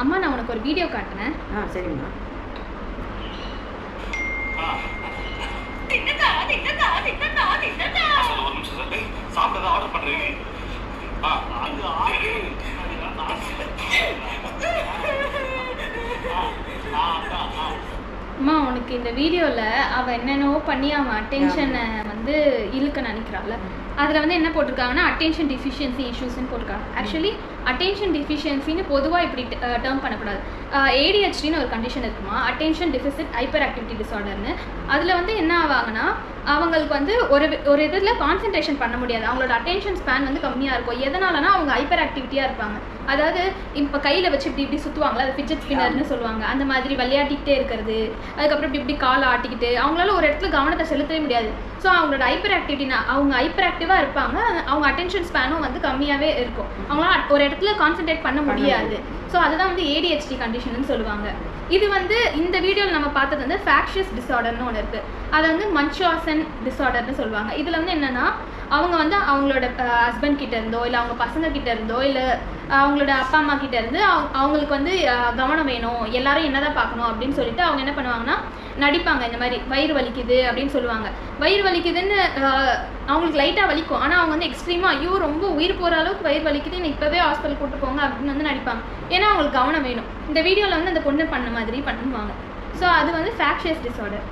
அம்மா நான் உனக்கு ஒரு வீடியோ காட்டுறேன். சரிம்மா. சாப்பிடதான் ஆர்டர் பண்றீங்க. அம்மா உனக்கு இந்த வீடியோவில் அவள் என்னென்னவோ பண்ணி அவன் அட்டென்ஷனை வந்து இழுக்க நினைக்கிறாள். அதில் வந்து என்ன போட்டிருக்காங்கன்னா அட்டென்ஷன் டிஃபிஷியன்சி இஷ்யூஸ்ன்னு போட்டிருக்காங்க. ஆக்சுவலி அட்டென்ஷன் டிஃபிஷியன்சின்னு பொதுவாக இப்படி டேர்ம் பண்ணக்கூடாது. ஏடிஹெச்டின்னு ஒரு கண்டிஷன் இருக்குமா, அட்டென்ஷன் டெஃபிசிட் ஹைப்பர் ஆக்டிவிட்டி டிஸார்டர்னு. அதில் வந்து என்ன ஆவாங்கன்னா அவங்களுக்கு வந்து ஒரு இதில் கான்சன்ட்ரேஷன் பண்ண முடியாது. அவங்களோட அட்டென்ஷன் ஸ்பேன் வந்து கம்மியாக இருக்கும். எதனாலனா அவங்க ஹைப்பர் ஆக்டிவிட்டியாக இருப்பாங்க. அதாவது இப்போ கையில் வச்சு இப்படி சுற்றுவாங்களா, அது ஃபிட்ஜெட் ஸ்பின்னர்னு சொல்லுவாங்க. அந்த மாதிரி விளையாட்டிக்கிட்டே இருக்கிறது, அதுக்கப்புறம் இப்படி காலை ஆட்டிக்கிட்டு அவங்களால ஒரு இடத்துல கவனத்தை செலுத்தவே முடியாது. ஸோ அவங்களோட ஹைப்பர் ஆக்டிவிட்டினா அவங்க ஹைப்பர் ஆக்டிவாக இருப்பாங்க. அவங்க அட்டென்ஷன் ஸ்பேனும் வந்து கம்மியாகவே இருக்கும். அவங்களால ஒரு இடத்துல கான்சன்ட்ரேட் பண்ண முடியாது. ஸோ அதுதான் வந்து ஏடிஹெச்டி கண்டிஷன்னு சொல்லுவாங்க. இது வந்து இந்த வீடியோவில் நம்ம பார்த்தது வந்து ஃபேக்ஷியஸ் டிஸார்டர்னு ஒன்று இருக்குது. அதை வந்து மன்ச்ஹாசன் டிஸார்டர்னு சொல்லுவாங்க. இதில் வந்து என்னென்னா அவங்க வந்து அவங்களோட ஹஸ்பண்ட் கிட்ட இருந்தோ இல்லை அவங்க பசங்க கிட்ட இருந்தோ இல்லை அவங்களோட அப்பா அம்மா கிட்ட இருந்து அவங்களுக்கு வந்து கவனம் வேணும், எல்லாரும் என்னதான் பார்க்கணும் அப்படின்னு சொல்லிட்டு அவங்க என்ன பண்ணுவாங்கன்னா நடிப்பாங்க. இந்த மாதிரி வயிறு வலிக்குது அப்படின்னு சொல்லுவாங்க. வயிறு வலிக்குதுன்னு அவங்களுக்கு லைட்டாக வலிக்கும். ஆனால் அவங்க வந்து எக்ஸ்ட்ரீமாக ஐயோ ரொம்ப உயிர் போகிற அளவுக்கு வயிறு வலிக்குது, நீ இப்போவே ஹாஸ்பிட்டல் கூட்டு போங்க அப்படின்னு வந்து நடிப்பாங்க. ஏன்னா அவங்களுக்கு கவனம் வேணும். இந்த வீடியோவில் வந்து அந்த பொண்ணு பண்ண மாதிரி பண்ணுவாங்க. ஸோ அது வந்து ஃபேக்ஷியஸ் டிஸார்டர்.